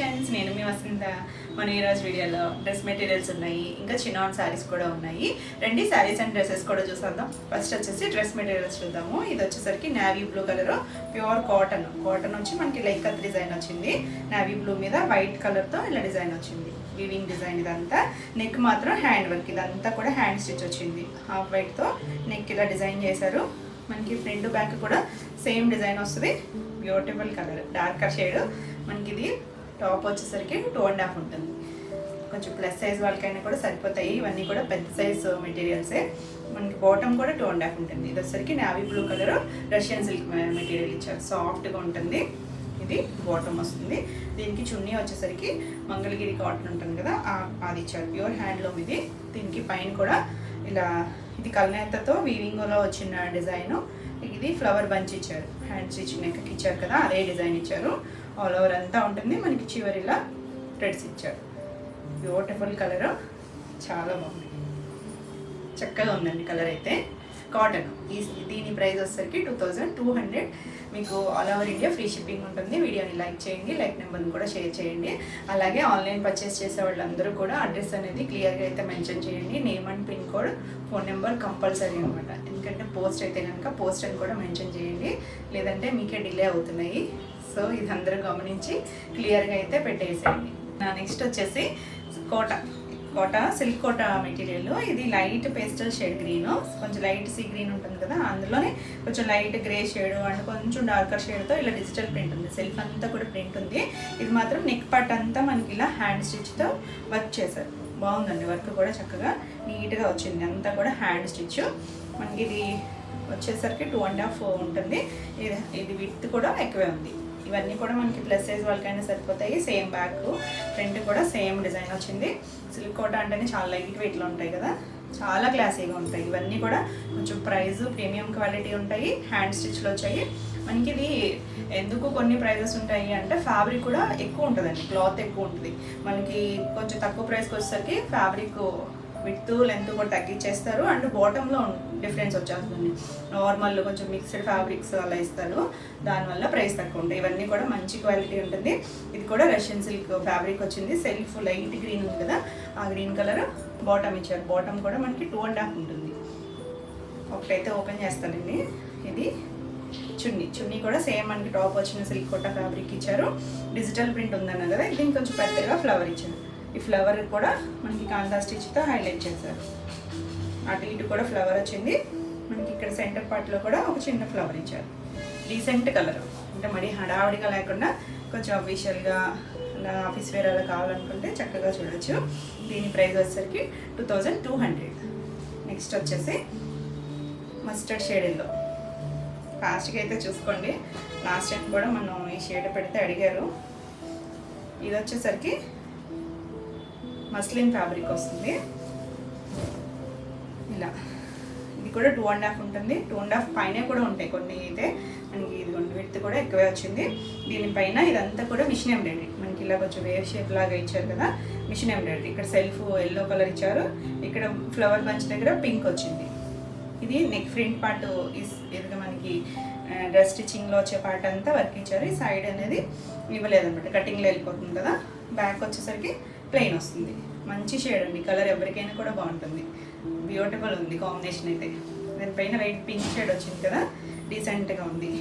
Collections. నేను మీ వసంత. మన ఈరోజు వీడియోలో డ్రెస్ మెటీరియల్స్ ఉన్నాయి, ఇంకా చిన్న శారీస్ కూడా ఉన్నాయి. రెండు శారీస్ అండ్ డ్రెస్సెస్ కూడా చూసేద్దాం. ఫస్ట్ వచ్చేసి డ్రెస్ మెటీరియల్స్ చూద్దాము. ఇది వచ్చేసరికి navy blue colour, pure cotton వచ్చి మనకి లైక్ కట్ డిజైన్ వచ్చింది. నేవీ బ్లూ మీద వైట్ కలర్తో ఇలా డిజైన్ వచ్చింది, వీవింగ్ డిజైన్. ఇదంతా నెక్ మాత్రం హ్యాండ్ వర్క్, ఇదంతా కూడా హ్యాండ్ స్టిచ్ వచ్చింది. హాఫ్ వైట్తో నెక్ ఇలా డిజైన్ చేశారు. మనకి ఫ్రంట్ బ్యాక్ కూడా సేమ్ డిజైన్ వస్తుంది. Beautiful colour, darker shade. మనకి ఇది టాప్ వచ్చేసరికి 2.5 ఉంటుంది. కొంచెం ప్లస్ సైజ్ వాళ్ళకైనా కూడా సరిపోతాయి. ఇవన్నీ కూడా పెద్ద సైజ్ మెటీరియల్సే. మనకి బాటమ్ కూడా 2.5 ఉంటుంది. ఇది వచ్చేసరికి navy blue colour Russian silk material ఇచ్చారు, సాఫ్ట్గా ఉంటుంది. ఇది బాటమ్ వస్తుంది. దీనికి చున్నీ వచ్చేసరికి మంగళగిరి కాటన్ ఉంటుంది కదా, అది ఇచ్చారు. ప్యూర్ హ్యాండ్లూమ్ ఇది. దీనికి పైన కూడా ఇలా ఇది కల్నేతతో వీవింగ్లో వచ్చిన డిజైన్. ఇది ఫ్లవర్ బంచ్ ఇచ్చారు, హ్యాండ్ స్టిచ్ నెక్కి ఇచ్చారు కదా, అదే డిజైన్ ఇచ్చారు. ఆల్ ఓవర్ అంతా ఉంటుంది. మనకి చివరిలా థ్రెడ్స్ ఇచ్చారు. బ్యూటిఫుల్ కలర్, చాలా బాగుంది, చక్కగా ఉందండి కలర్ అయితే. కాటన్. దీని ప్రైస్ వచ్చేసరికి 2200. మీకు all over India free shipping ఉంటుంది. వీడియోని లైక్ చేయండి, లైక్ నెంబర్ని కూడా షేర్ చేయండి. అలాగే ఆన్లైన్ పర్చేస్ చేసే వాళ్ళందరూ కూడా అడ్రస్ అనేది క్లియర్గా అయితే మెన్షన్ చేయండి. Name and pin code, phone number compulsory అనమాట. ఎందుకంటే పోస్ట్ అయితే కనుక పోస్ట్ అని కూడా మెన్షన్ చేయండి, లేదంటే మీకే డిలే అవుతున్నాయి. సో ఇది అందరూ గమనించి క్లియర్గా అయితే పెట్టేసేయండి. నెక్స్ట్ వచ్చేసి కోట సిల్క్ కోట మెటీరియల్. ఇది లైట్ పేస్టల్ షేడ్ గ్రీన్, కొంచెం లైట్ సీ గ్రీన్ ఉంటుంది కదా, అందులోనే కొంచెం లైట్ గ్రే షేడ్ అండ్ కొంచెం డార్కర్ షేడ్తో ఇలా డిజిటల్ ప్రింట్ ఉంది. సెల్ఫ్ అంతా కూడా ప్రింట్ ఉంది. ఇది మాత్రం నెక్ పార్ట్ అంతా మనకి ఇలా హ్యాండ్ స్టిచ్తో వర్క్ చేశారు. బాగుందండి, వర్క్ కూడా చక్కగా నీట్గా వచ్చింది. అంతా కూడా హ్యాండ్ స్టిచ్. మనకి ఇది వచ్చేసరికి 2.5 ఉంటుంది. ఇది విడ్త్ కూడా ఎక్కువే ఉంది. ఇవన్నీ కూడా మనకి ప్లస్ సైజ్ వాళ్ళకైనా సరిపోతాయి. సేమ్ బ్యాక్, ఫ్రంట్ కూడా సేమ్ డిజైన్ వచ్చింది. సిల్క్ కోట అంటేనే చాలా లైట్ వెయిట్లో ఉంటాయి కదా, చాలా క్లాసీగా ఉంటాయి. ఇవన్నీ కూడా కొంచెం ప్రైస్ ప్రీమియం క్వాలిటీ ఉంటాయి. హ్యాండ్ స్టిచ్లో వచ్చాయి. మనకి ఇది ఎందుకు కొన్ని ప్రైజెస్ ఉంటాయి అంటే ఫ్యాబ్రిక్ కూడా ఎక్కువ ఉంటుందండి, క్లాత్ ఎక్కువ ఉంటుంది. మనకి కొంచెం తక్కువ ప్రైస్కి వచ్చేసరికి ఫ్యాబ్రిక్ విత్ లెంత్ కూడా తగ్గించేస్తారు. అండ్ బాటంలో డిఫరెన్స్ వచ్చేస్తుంది. నార్మల్ కొంచెం మిక్స్డ్ ఫ్యాబ్రిక్స్ అలా ఇస్తారు, దానివల్ల ప్రైస్ తక్కువ ఉంటాయి. ఇవన్నీ కూడా మంచి క్వాలిటీ ఉంటుంది. ఇది కూడా రష్యన్ సిల్క్ ఫ్యాబ్రిక్ వచ్చింది. సెల్ఫ్ లైట్ గ్రీన్ ఉంది కదా, ఆ గ్రీన్ కలర్ బాటమ్ ఇచ్చారు. బాటమ్ కూడా మనకి 2.5 ఉంటుంది. ఒకటైతే ఓపెన్ చేస్తానండి. ఇది చున్నీ కూడా సేమ్ మనకి టాప్ వచ్చిన సిల్క్ కోట ఫ్యాబ్రిక్ ఇచ్చారు. డిజిటల్ ప్రింట్ ఉందన్న కదా, ఇది ఇంకొంచెం పెద్దగా ఫ్లవర్ ఇచ్చారు. ఈ ఫ్లవర్ కూడా మనకి కాంతా స్టిచ్తో హైలైట్ చేశారు. అటు ఇటు కూడా ఫ్లవర్ వచ్చింది. మనకి ఇక్కడ సెంటర్ పార్ట్లో కూడా ఒక చిన్న ఫ్లవర్ ఇచ్చారు. డీసెంట్ కలర్, అంటే మరి హడావుడిగా లేకుండా కొంచెం అఫీషియల్గా అలా ఆఫీస్ వేర్ అలా కావాలనుకుంటే చక్కగా చూడొచ్చు. దీని ప్రైస్ వచ్చేసరికి 2200. నెక్స్ట్ వచ్చేసి మస్టర్డ్ షేడ్లో ఫాస్ట్గా అయితే చూసుకోండి. లాస్ట్ టైం కూడా మనం ఈ షేడ్ పెడితే అడిగారు. ఇది వచ్చేసరికి మస్లిన్ ఫ్యాబ్రిక్ వస్తుంది. ఇలా ఇది కూడా 2.5 ఉంటుంది. 2.5 పైన కూడా ఉంటాయి కొన్ని. అయితే మనకి ఇది విడ్త్ కూడా ఎక్కువే వచ్చింది. దీనిపైన ఇదంతా కూడా మిషన్ ఎంబ్రాయిడరీ. మనకి ఇలా కొంచెం వేవ్ షేప్ లాగా ఇచ్చారు కదా, మిషన్ ఎంబ్రాయిడరీ. ఇక్కడ సెల్ఫ్ ఎల్లో కలర్ ఇచ్చారు. ఇక్కడ ఫ్లవర్ బంచ్ దగ్గర పింక్ వచ్చింది. ఇది నెక్ ఫ్రంట్ పార్ట్ ఎదుగా మనకి డ్రెస్ స్టిచ్చింగ్లో వచ్చే పార్ట్ అంతా వర్క్ ఇచ్చారు. ఈ సైడ్ అనేది ఇవ్వలేదన్నమాట, కటింగ్లో వెళ్ళిపోతుంది కదా. బ్యాక్ వచ్చేసరికి ప్లెయిన్ వస్తుంది. మంచి షేడ్ అండి, కలర్ ఎవరికైనా కూడా బాగుంటుంది. బ్యూటిఫుల్ ఉంది కాంబినేషన్ అయితే. దానిపైన లైట్ పింక్ షేడ్ వచ్చింది కదా, డీసెంట్గా ఉంది.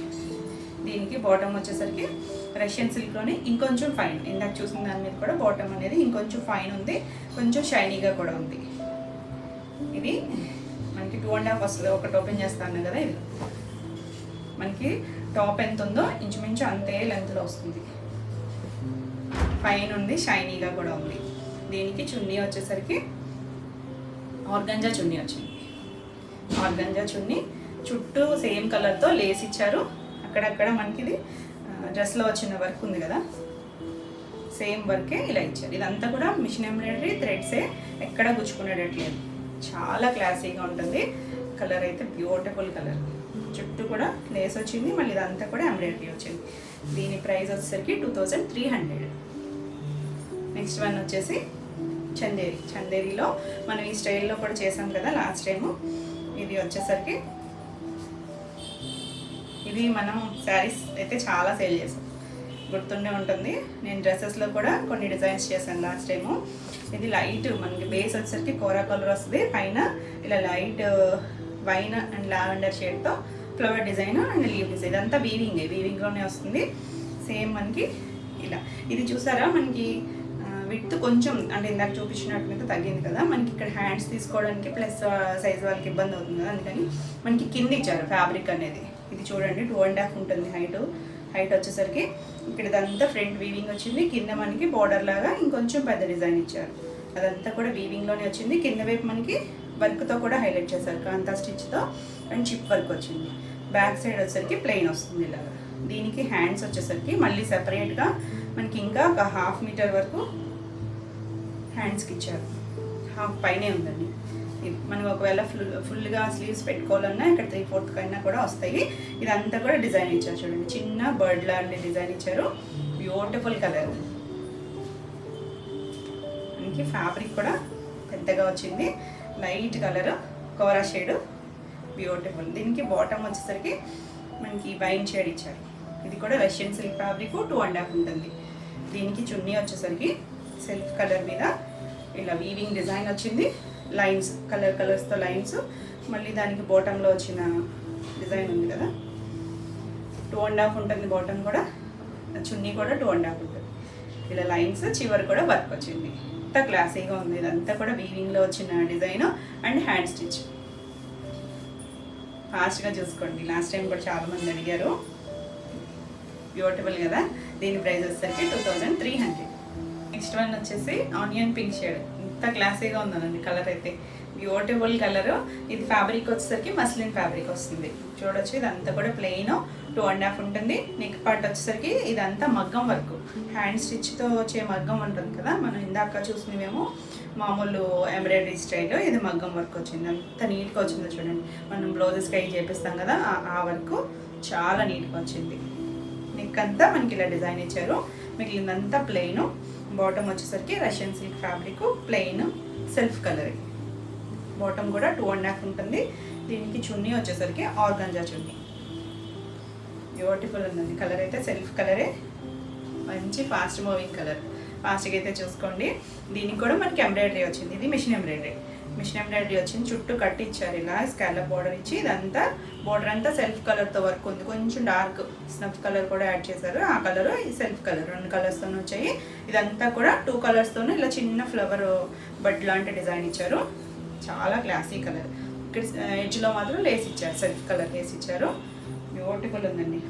దీనికి బాటమ్ వచ్చేసరికి రష్యన్ సిల్క్లోనే ఇంకొంచెం ఫైన్, ఇందాక చూసిన దాని మీద కూడా బాటమ్ అనేది ఇంకొంచెం ఫైన్ ఉంది, కొంచెం షైనీగా కూడా ఉంది. ఇది మనకి 2.5 వస్తుంది. ఒకటి ఓపెన్ చేస్తాను కదా, ఇది మనకి టాప్ ఎంత ఉందో ఇంచుమించు అంతే లెంత్లో వస్తుంది. ఫైన్ ఉంది, షైనీగా కూడా ఉంది. దీనికి చున్నీ వచ్చేసరికి ఆర్గంజా చున్నీ వచ్చింది. ఆర్గంజా చున్నీ చుట్టూ సేమ్ కలర్తో లేస్ ఇచ్చారు. అక్కడక్కడ మనకి ఇది డ్రెస్లో వచ్చిన వర్క్ ఉంది కదా, సేమ్ వర్కే ఇలా ఇచ్చారు. ఇదంతా కూడా మిషన్ ఎంబ్రాయిడరీ థ్రెడ్సే, ఎక్కడ గుచ్చుకునేటట్లేదు. చాలా క్లాసీగా ఉంటుంది. కలర్ అయితే బ్యూటిఫుల్ కలర్. చుట్టూ కూడా లేస్ వచ్చింది, మళ్ళీ ఇదంతా కూడా ఎంబ్రాయిడరీ వచ్చింది. దీని ప్రైస్ వచ్చేసరికి 2300. నెక్స్ట్ వన్ వచ్చేసి చందేరిలో మనం ఈ స్టైల్లో కూడా చేసాం కదా లాస్ట్ టైము. ఇది వచ్చేసరికి ఇది మనం శారీస్ అయితే చాలా సేల్ చేసాం. గుర్తుండే ఉంటుంది. నేను డ్రెస్సెస్లో కూడా కొన్ని డిజైన్స్ చేశాను లాస్ట్ టైము. ఇది లైట్ మనకి బేస్ వచ్చేసరికి కోరా కలర్ వస్తుంది, పైన ఇలా లైట్ వైన్ అండ్ లావెండర్ షేడ్తో flower design and leave design. ఇదంతా వీవింగ్లోనే వస్తుంది. సేమ్ మనకి ఇలా ఇది చూసారా, మనకి విత్ కొంచెం అంటే ఇందాక చూపించినట్టు తగ్గింది కదా, మనకి ఇక్కడ హ్యాండ్స్ తీసుకోవడానికి ప్లస్ సైజ్ వాళ్ళకి ఇబ్బంది అవుతుంది కదా, అందుకని మనకి కింద ఇచ్చారు ఫ్యాబ్రిక్ అనేది. ఇది చూడండి 2.5 ఉంటుంది హైట్ వచ్చేసరికి. ఇక్కడ ఇదంతా ఫ్రంట్ వీవింగ్ వచ్చింది, కింద మనకి బోర్డర్ లాగా ఇంకొంచెం పెద్ద డిజైన్ ఇచ్చారు. అదంతా కూడా వీవింగ్లోనే వచ్చింది. కింద వైపు మనకి వర్క్తో కూడా హైలైట్ చేశారు, కాంతా స్టిచ్తో అండ్ చిప్ వర్క్ వచ్చింది. బ్యాక్ సైడ్ వచ్చేసరికి ప్లెయిన్ వస్తుంది ఇలాగా. దీనికి హ్యాండ్స్ వచ్చేసరికి మళ్ళీ సెపరేట్గా మనకి ఇంకా ఒక 1/2 మీటర్ వరకు హ్యాండ్స్కి ఇచ్చారు. హాఫ్ పైనే ఉందండి. మనం ఒకవేళ ఫుల్గా స్లీవ్స్ పెట్టుకోవాలన్నా ఇక్కడ 3/4 కైనా కూడా వస్తాయి. ఇదంతా కూడా డిజైన్ ఇచ్చారు చూడండి, చిన్న బర్డ్ లాంటి డిజైన్ ఇచ్చారు. Beautiful colour. మనకి ఫ్యాబ్రిక్ కూడా పెద్దగా వచ్చింది, లైట్ కలర్ కోరా షేడ్, బ్యూటిఫుల్. దీనికి బాటమ్ వచ్చేసరికి మనకి వైన్ షేడ్ ఇచ్చారు. ఇది కూడా రష్యన్ సిల్క్ ఫ్యాబ్రిక్ 2.5 ఉంటుంది. దీనికి చున్నీ వచ్చేసరికి సెల్ఫ్ కలర్ మీద ఇలా వీవింగ్ డిజైన్ వచ్చింది, లైన్స్ కలర్స్తో లైన్స్. మళ్ళీ దానికి బాటంలో వచ్చిన డిజైన్ ఉంది కదా, 2.5 ఉంటుంది బాటమ్ కూడా, చున్నీ కూడా 2.5 ఉంటుంది. ఇలా లైన్స్, చివరి కూడా వర్క్ వచ్చింది. అంత క్లాసీగా ఉంది. ఇదంతా కూడా వీవింగ్లో వచ్చిన డిజైన్ అండ్ హ్యాండ్ స్టిచ్. ఫాస్ట్గా చూసుకోండి, లాస్ట్ టైం కూడా చాలామంది అడిగారు. బ్యూటిఫుల్ కదా. దీని ప్రైస్ వచ్చేసరికి 2300. నెక్స్ట్ వన్ వచ్చేసి ఆనియన్ పింక్ షేడ్. ఇంత క్లాసీగా ఉందండి కలర్ అయితే, బ్యూటిఫుల్ కలర్. ఇది ఫ్యాబ్రిక్ వచ్చేసరికి మస్లిన్ ఫ్యాబ్రిక్ వస్తుంది చూడొచ్చు. ఇదంతా కూడా ప్లెయిన్ 2.5 ఉంటుంది. నెక్ పార్ట్ వచ్చేసరికి ఇదంతా మగ్గం వర్క్, హ్యాండ్ స్టిచ్తో వచ్చే మగ్గం ఉంటుంది కదా, మనం ఇందాక చూసినవేమో మామూలు ఎంబ్రాయిడరీ స్టైల్. ఇది మగ్గం వర్క్ వచ్చింది. అంత నీట్గా వచ్చిందో చూడండి. మనం బ్లౌజెస్కి అవి చేపిస్తాం కదా, ఆ వర్క్ చాలా నీట్గా వచ్చింది. నెక్ అంతా మనకి ఇలా డిజైన్ ఇచ్చారు, మిగిలినంతా ప్లెయిన్. బాటమ్ వచ్చేసరికి Russian silk fabric, plain self colour. Bottom కూడా 2.5 ఉంటుంది. దీనికి చున్నీ వచ్చేసరికి ఆర్గంజా చున్నీ. బ్యూటిఫుల్ ఉందండి కలర్ అయితే, సెల్ఫ్ కలరే, మంచి ఫాస్ట్ మూవింగ్ కలర్. ఫాస్ట్గా అయితే చూసుకోండి. దీనికి కూడా మనకి ఎంబ్రాయిడరీ వచ్చింది. ఇది మిషన్ ఎంబ్రాయిడరీ వచ్చింది. చుట్టూ కట్టి ఇచ్చారు ఇలా స్కాలప్ బోర్డర్ ఇచ్చి. ఇదంతా బోర్డర్ అంతా సెల్ఫ్ కలర్తో వర్క్ ఉంది. కొంచెం డార్క్ స్నఫ్ కలర్ కూడా యాడ్ చేశారు. ఆ కలర్ ఈ సెల్ఫ్ కలర్ 2 కలర్స్తో వచ్చాయి. ఇదంతా కూడా 2 కలర్స్తోనే ఇలా చిన్న ఫ్లవర్ బడ్ లాంటి డిజైన్ ఇచ్చారు. చాలా క్లాసీ కలర్. ఇక్కడ ఎడ్జ్లో మాత్రం లేస్ ఇచ్చారు, సెల్ఫ్ కలర్ లేస్ ఇచ్చారు. బ్యూటిఫుల్ ఉందండి.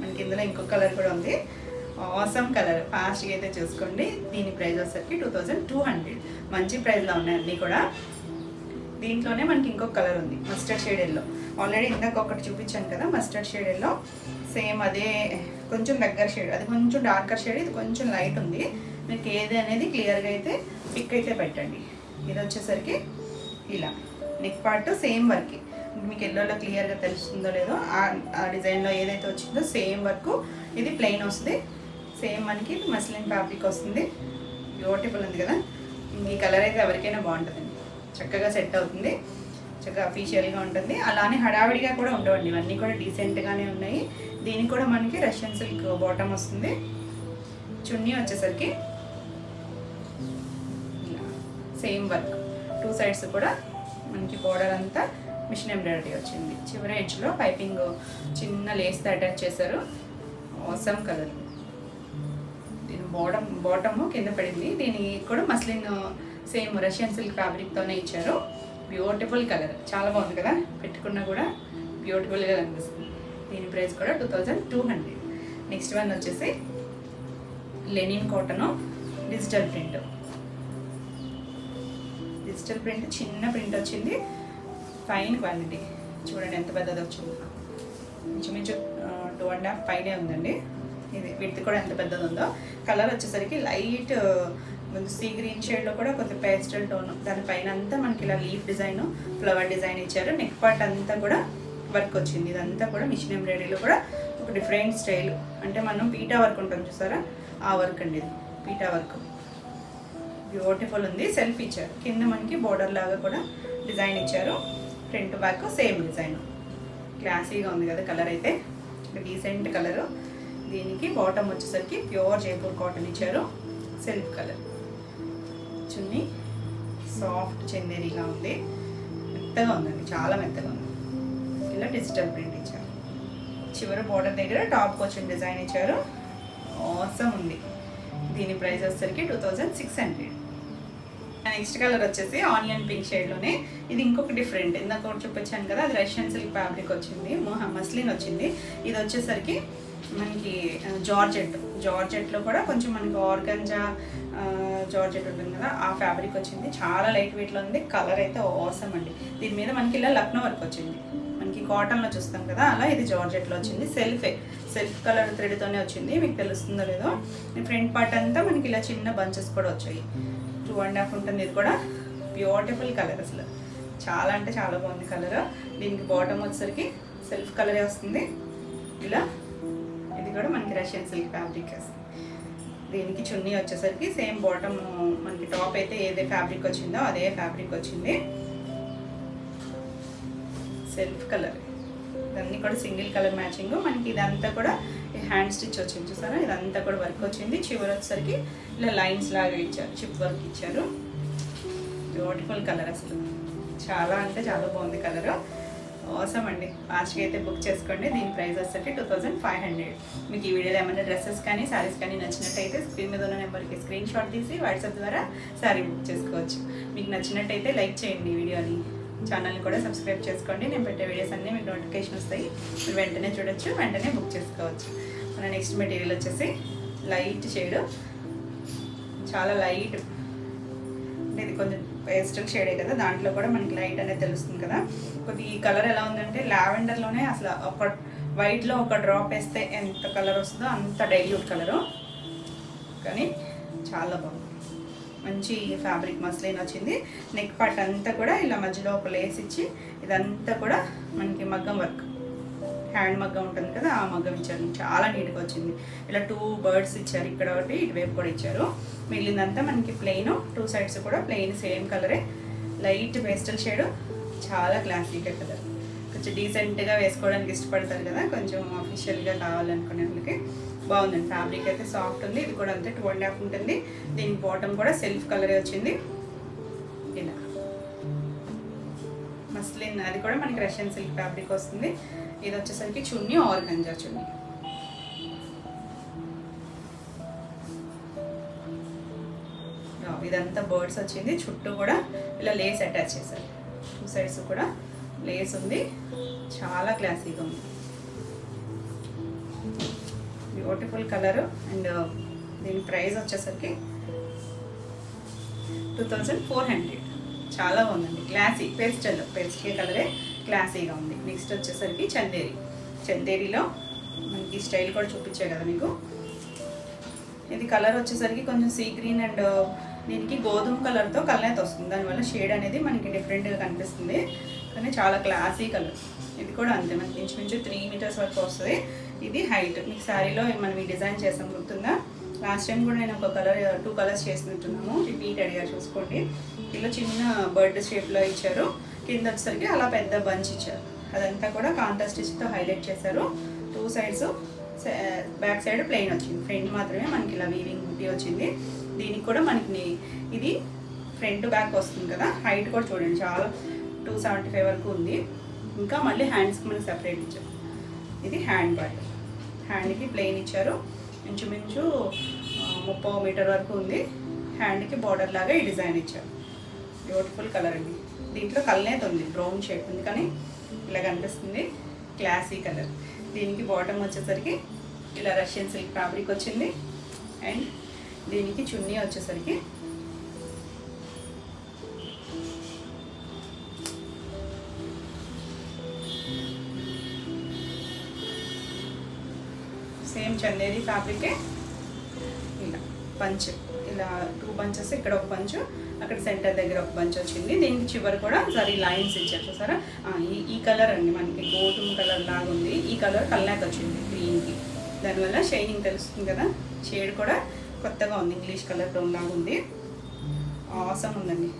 మనకి ఇందులో ఇంకొక కలర్ కూడా ఉంది, ఆసమ్ కలర్. ఫాస్ట్గా అయితే చూసుకోండి. దీని ప్రైస్ వచ్చేసరికి 2200. మంచి ప్రైస్లో ఉన్నాయి అన్నీ కూడా. దీంట్లోనే మనకి ఇంకొక కలర్ ఉంది, మస్టర్డ్ షేడ్ ఎల్లో. ఆల్రెడీ ఇందాక ఒకటి చూపించాను కదా మస్టర్డ్ షేడ్ ఎల్లో, సేమ్ అదే కొంచెం దగ్గర షేడ్. అది కొంచెం డార్కర్ షేడ్, ఇది కొంచెం లైట్ ఉంది. మీకు ఏది అనేది క్లియర్గా అయితే పిక్ అయితే పెట్టండి. ఇది వచ్చేసరికి ఇలా నెక్ పార్ట్ సేమ్ వర్క్. మీకు ఎల్లోలో క్లియర్గా తెలుస్తుందో లేదో, ఆ డిజైన్లో ఏదైతే వచ్చిందో సేమ్ వర్క్. ఇది ప్లెయిన్ వస్తుంది. సేమ్ మనకి మస్లిన్ ఫ్యాబ్రిక్ వస్తుంది. బ్యూటిఫుల్ ఉంది కదా. ఈ కలర్ అయితే ఎవరికైనా బాగుంటుందండి, చక్కగా సెట్ అవుతుంది, చక్కగా అఫీషియల్గా ఉంటుంది. అలానే హడావిడిగా కూడా ఉండవండి, ఇవన్నీ కూడా డీసెంట్గానే ఉన్నాయి. దీనికి కూడా మనకి రష్యన్ సిల్క్ బాటమ్ వస్తుంది. చున్నీ వచ్చేసరికి ఇలా సేమ్ వర్క్, 2 సైడ్స్ కూడా మనకి బోర్డర్ అంతా మిషన్ ఎంబ్రాయిడరీ వచ్చింది. చివరి ఎడ్జ్లో పైపింగ్ చిన్న లేస్తో అటాచ్ చేశారు. Awesome colour. దీని బాటమ్ కింద పడింది. దీనికి కూడా మస్లిన్ సేమ్ రష్యన్ సిల్క్ ఫ్యాబ్రిక్తోనే ఇచ్చారు. బ్యూటిఫుల్ కలర్, చాలా బాగుంది కదా, పెట్టుకున్నా కూడా బ్యూటిఫుల్గా కనిపిస్తుంది. దీని ప్రైస్ కూడా 2200. నెక్స్ట్ వన్ వచ్చేసి లెనిన్ కాటన్ డిజిటల్ ప్రింట్. చిన్న ప్రింట్ వచ్చింది, ఫైన్ క్వాలిటీ. చూడండి ఎంత పెద్దది వచ్చింది, ఇంచుమించు 2.5 పైనే ఉందండి. ఇది విడ్త్ కూడా ఎంత పెద్దది ఉందో. కలర్ వచ్చేసరికి లైట్ సీ గ్రీన్ షేడ్లో కూడా కొంచెం పేస్టల్ టోన్. దానిపైన అంతా మనకి ఇలా లీఫ్ డిజైన్, ఫ్లవర్ డిజైన్ ఇచ్చారు. నెక్ పార్ట్ అంతా కూడా వర్క్ వచ్చింది. ఇదంతా కూడా మిషన్ ఎంబ్రాయిడరీలో కూడా ఒక డిఫరెంట్ స్టైల్. అంటే మనం పీటా వర్క్ ఉంటుంది చూసారా, ఆ వర్క్ అండి. ఇది పీటా వర్క్ బ్యూటిఫుల్ ఉంది. సెల్ఫ్ ఇచ్చారు. కింద మనకి బోర్డర్ లాగా కూడా డిజైన్ ఇచ్చారు. Front back same design. క్లాసీగా ఉంది కదా కలర్ అయితే, డీసెంట్ కలరు. దీనికి బాటమ్ వచ్చేసరికి ప్యూర్ జైపూర్ కాటన్ ఇచ్చారు, సెల్ఫ్ కలర్. చున్నీ సాఫ్ట్ చందేరిగా ఉంది, మెత్తగా ఉందండి, చాలా మెత్తగా ఉంది. ఇలా డిజిటల్ ప్రింట్ ఇచ్చారు. చివరి బోర్డర్ దగ్గర టాప్ వచ్చిన డిజైన్ ఇచ్చారు, ఆసమ్ ఉంది. దీని ప్రైస్ వచ్చేసరికి 2600. నెక్స్ట్ కలర్ వచ్చేసి ఆనియన్ పింక్ షేడ్లోనే. ఇది ఇంకొక డిఫరెంట్, ఇందాక ఒకటి చూపించాను కదా, అది రష్యన్ సిల్క్ ఫ్యాబ్రిక్ వచ్చింది, మస్లిన్ వచ్చింది. ఇది వచ్చేసరికి మనకి జార్జెట్లో కూడా కొంచెం మనకి ఆర్గంజా జార్జెట్ ఉంటుంది కదా, ఆ ఫ్యాబ్రిక్ వచ్చింది. చాలా లైట్ వెయిట్లో ఉంది. కలర్ అయితే ఆసమ్ అండి. దీని మీద మనకి ఇలా లక్నో వర్క్ వచ్చింది, మనకి కాటన్లో చూస్తాం కదా అలా. ఇది జార్జెట్లో వచ్చింది, సెల్ఫ్ కలర్ థ్రెడ్తోనే వచ్చింది, మీకు తెలుస్తుందో లేదో. ఫ్రంట్ పార్ట్ అంతా మనకి ఇలా చిన్న బంచెస్ కూడా వచ్చాయి. 2.5 ఉంటుంది. ఇది కూడా బ్యూటిఫుల్ కలర్, అసలు చాలా అంటే చాలా బాగుంది కలర్. దీనికి బాటమ్ వచ్చేసరికి సెల్ఫ్ కలరే వస్తుంది ఇలా. ఇది కూడా మనకి రష్యన్ సిల్క్ ఫ్యాబ్రిక్ వస్తుంది. దీనికి చున్నీ వచ్చేసరికి సేమ్ బాటమ్, మనకి టాప్ అయితే ఏదే ఫ్యాబ్రిక్ వచ్చిందో అదే ఫ్యాబ్రిక్ వచ్చింది, సెల్ఫ్ కలర్. ఇదన్నీ కూడా సింగిల్ కలర్ మ్యాచింగ్. మనకి ఇదంతా కూడా హ్యాండ్ స్టిచ్ వచ్చింది చూసారా, ఇదంతా కూడా వర్క్ వచ్చింది. చివరి వచ్చేసరికి ఇలా లైన్స్ లాగా ఇచ్చారు, చిప్ వర్క్ ఇచ్చారు. బ్యూటిఫుల్ కలర్, అసలు చాలా అంటే చాలా బాగుంది కలర్, అవసరం అండి. ఫాస్ట్గా అయితే బుక్ చేసుకోండి. దీని ప్రైస్ వచ్చేసరికి 2500. మీకు ఈ వీడియోలో ఏమైనా డ్రెస్సెస్ కానీ శారీస్ కానీ నచ్చినట్టయితే స్క్రీన్ మీద ఉన్న నెంబర్కి స్క్రీన్ షాట్ తీసి వాట్సాప్ ద్వారా శారీ బుక్ చేసుకోవచ్చు. మీకు నచ్చినట్టయితే లైక్ చేయండి ఈ వీడియోని, ఛానల్ని కూడా సబ్స్క్రైబ్ చేసుకోండి. నేను పెట్టే వీడియోస్ అన్నీ మీకు నోటిఫికేషన్ వస్తాయి, మీరు వెంటనే చూడొచ్చు, వెంటనే బుక్ చేసుకోవచ్చు. మన నెక్స్ట్ మెటీరియల్ వచ్చేసి లైట్ షేడ్, చాలా లైట్ అంటే ఇది కొంచెం పేస్టల్ షేడే కదా, దాంట్లో కూడా మనకి లైట్ అనేది తెలుస్తుంది కదా. కొద్ది ఈ కలర్ ఎలా ఉందంటే లావెండర్లోనే అసలు ఒక వైట్లో ఒక డ్రాప్ వేస్తే ఎంత కలర్ వస్తుందో అంత డైల్యూట్ కలరు, కానీ చాలా బాగుంది. మంచి ఫ్యాబ్రిక్ మస్లిన్ వచ్చింది. నెక్ పార్ట్ అంతా కూడా ఇలా మధ్యలో ఒక లేస్ ఇచ్చి ఇదంతా కూడా మనకి మగ్గం వర్క్, హ్యాండ్ మగ్గం ఉంటుంది కదా ఆ మగ్గం ఇచ్చారు, చాలా నీట్గా వచ్చింది. ఇలా 2 బర్డ్స్ ఇచ్చారు, ఇక్కడ ఒకటి ఇటువైపు కూడా ఇచ్చారు. మిగిలిందంతా మనకి ప్లెయిన్, 2 సైడ్స్ కూడా ప్లెయిన్ సేమ్ కలరే, లైట్ పేస్టల్ షేడ్, చాలా క్లాసీగా కలర్. కొంచెం డీసెంట్గా వేసుకోవడానికి ఇష్టపడతారు కదా, కొంచెం అఫీషియల్గా కావాలనుకునే వాళ్ళకి బాగుందండి. ఫ్యాబ్రిక్ అయితే సాఫ్ట్ ఉంది. ఇది కూడా అంతే 2.5 ఉంటుంది. దీనికి బాటమ్ కూడా సెల్ఫ్ కలరే వచ్చింది ఇలా మస్లిన్. అది కూడా మనకి రష్యన్ సిల్క్ ఫ్యాబ్రిక్ వస్తుంది. ఇది వచ్చేసరికి చున్నీ ఆర్గంజా చున్నీ. ఇదంతా బర్డ్స్ వచ్చింది, చుట్టూ కూడా ఇలా లేస్ అటాచ్ చేశారు, 2 సైడ్స్ కూడా లేస్ ఉంది, చాలా క్లాసీగా ఉంది. Beautiful colour. అండ్ దీని ప్రైస్ వచ్చేసరికి 2400. చాలా బాగుందండి, క్లాసీ పేస్టల్ కలరే, క్లాసీగా ఉంది. నెక్స్ట్ వచ్చేసరికి చందేరిలో మనకి స్టైల్ కూడా చూపించే కదా మీకు. ఇది కలర్ వచ్చేసరికి కొంచెం సీ గ్రీన్ అండ్ దీనికి గోధుమ కలర్తో కలనేత వస్తుంది, దానివల్ల షేడ్ అనేది మనకి డిఫరెంట్గా కనిపిస్తుంది, కానీ చాలా క్లాసీ కలర్. ఇది కూడా అంతే, మనకి ఇంచుమించు 3 మీటర్స్ వరకు వస్తుంది. ఇది హైట్. మీకు శారీలో మనం ఈ డిజైన్ చేసాం గుర్తుందా, లాస్ట్ టైం కూడా నేను ఒక కలర్ 2 కలర్స్ చేసినట్టున్నాము, రిపీటెడ్గా చూసుకోండి. ఇలా చిన్న బర్డ్ షేప్లో ఇచ్చారు, కింద వచ్చేసరికి అలా పెద్ద బంచ్ ఇచ్చారు. అదంతా కూడా కాంట్రాస్ట్ స్టిచ్తో హైలైట్ చేశారు. 2 సైడ్స్, బ్యాక్ సైడ్ ప్లెయిన్ వచ్చింది, ఫ్రంట్ మాత్రమే మనకి ఇలా వీవింగ్ బుట్టి వచ్చింది. దీనికి కూడా మనకి ఇది ఫ్రంట్ బ్యాక్ వస్తుంది కదా, హైట్ కూడా చూడండి చాలా 275 వరకు ఉంది. ఇంకా మళ్ళీ హ్యాండ్స్కి మనకి సెపరేట్ ఇచ్చారు. ఇది హ్యాండ్ పార్ట్, హ్యాండ్కి ప్లెయిన్ ఇచ్చారు, ఇంచుమించు 30 మీటర్ వరకు ఉంది. హ్యాండ్కి బార్డర్ లాగా ఈ డిజైన్ ఇచ్చారు. బ్యూటిఫుల్ కలర్ అండి. దీంట్లో కలనేత ఉంది, బ్రౌన్ షేడ్ ఉంది, కానీ ఇలా కనిపిస్తుంది, క్లాసీ కలర్. దీనికి బాటమ్ వచ్చేసరికి ఇలా రష్యన్ సిల్క్ ఫ్యాబ్రిక్ వచ్చింది. అండ్ దీనికి చున్నీ వచ్చేసరికి సేమ్ చందేరి ఫ్యాబ్రికే, ఇలా పంచ్, ఇలా 2 బంచెస్, ఇక్కడ ఒక పంచ్, అక్కడ సెంటర్ దగ్గర ఒక బంచ్ వచ్చింది. దీనికి చివరి కూడా సరే లైన్స్ ఇచ్చారు చూసారా. ఈ కలర్ అండి, మనకి గోధుమ కలర్ లాగా ఉంది. ఈ కలర్ కల్నేత వచ్చింది గ్రీన్కి, దానివల్ల షైనింగ్ తెలుస్తుంది కదా. షేడ్ కూడా కొత్తగా ఉంది, ఇంగ్లీష్ కలర్ టోన్ లాగా ఉంది, ఆసమ్ ఉందండి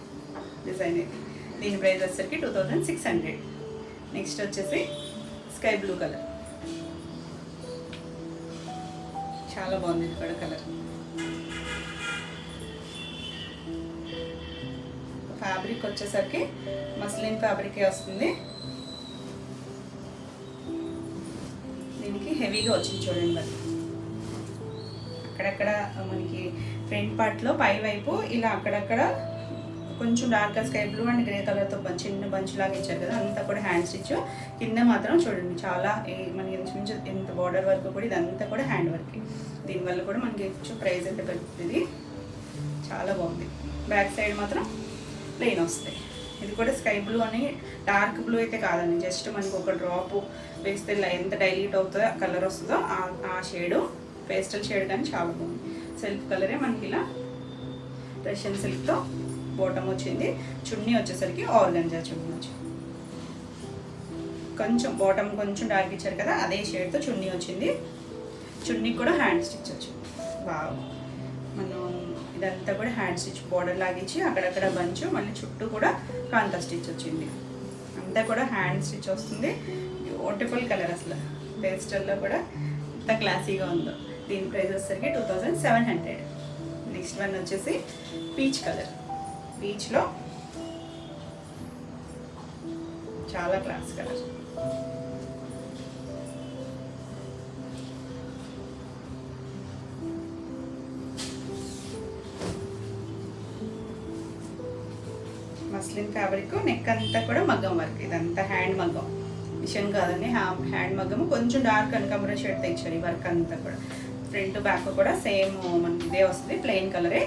డిజైన్ అయితే. దీని ప్రైస్ వచ్చేసరికి 2600. నెక్స్ట్ వచ్చేసి స్కై బ్లూ కలర్. చాలా బాగుంది ఇది కూడా కలర్. ఫ్యాబ్రిక్ వచ్చేసరికి మస్లిన్ ఫ్యాబ్రికే వస్తుంది. దీనికి హెవీగా వచ్చింది చూడండి. మరి అక్కడక్కడ మనకి ఫ్రంట్ పార్ట్లో పై వైపు ఇలా అక్కడక్కడ కొంచెం dark sky blue and grey కలర్తో చిన్న బంచ్ లాగా ఇచ్చారు కదా, అంతా కూడా హ్యాండ్ స్టిచ్. కింద మాత్రం చూడండి చాలా మనకి ఇంచుమించు ఇంత బార్డర్ వరకు కూడా ఇదంతా కూడా హ్యాండ్ వర్క్. దీనివల్ల కూడా మనకి కొంచెం ప్రైస్ అయితే పెరుగుతుంది. చాలా బాగుంది. బ్యాక్ సైడ్ మాత్రం ప్లెయిన్ వస్తాయి. ఇది కూడా స్కై బ్లూ అని డార్క్ బ్లూ అయితే కాదండి, జస్ట్ మనకి ఒక డ్రాప్ వేస్తే ఎంత డైల్యూట్ అవుతుందో కలర్ వస్తుందో ఆ షేడు, పేస్టల్ షేడ్ కానీ చాలా బాగుంది. సెల్ఫ్ కలరే మనకి ఇలా రష్యన్ సిల్క్తో బాటమ్ వచ్చింది. చున్నీ వచ్చేసరికి ఆర్గంజా చున్నీ వచ్చింది. కొంచెం బాటమ్ కొంచెం డార్క్ ఇచ్చారు కదా, అదే షేడ్తో చున్నీ వచ్చింది. చున్నీ కూడా హ్యాండ్ స్టిచ్ వచ్చింది. బాగా మనం ఇదంతా కూడా హ్యాండ్ స్టిచ్ బార్డర్ లాగిచ్చి అక్కడక్కడ బంచు, మళ్ళీ చుట్టూ కూడా కాంతా స్టిచ్ వచ్చింది. అంతా కూడా హ్యాండ్ స్టిచ్ వస్తుంది. బ్యూటిఫుల్ కలర్, అసలు పేస్టల్లో కూడా ఎంత క్లాసీగా ఉందో. దీని ప్రైస్ వచ్చేసరికి 2700. నెక్స్ట్ వన్ వచ్చేసి పీచ్ కలర్. పీచ్లో చాలా class colour. Muslin fabric, neck అంతా కూడా మగ్గం వర్క్. ఇదంతా హ్యాండ్ మగ్గం, మిషన్ కాదండి, హ్యాండ్ మగ్గము. కొంచెం డార్క్ కనకాంబరం షేడ్ తెచ్చారు. ఈ వర్క్ అంతా కూడా ఫ్రంట్ బ్యాక్ కూడా సేమ్ మనకి ఇదే వస్తుంది, ప్లెయిన్ కలరే.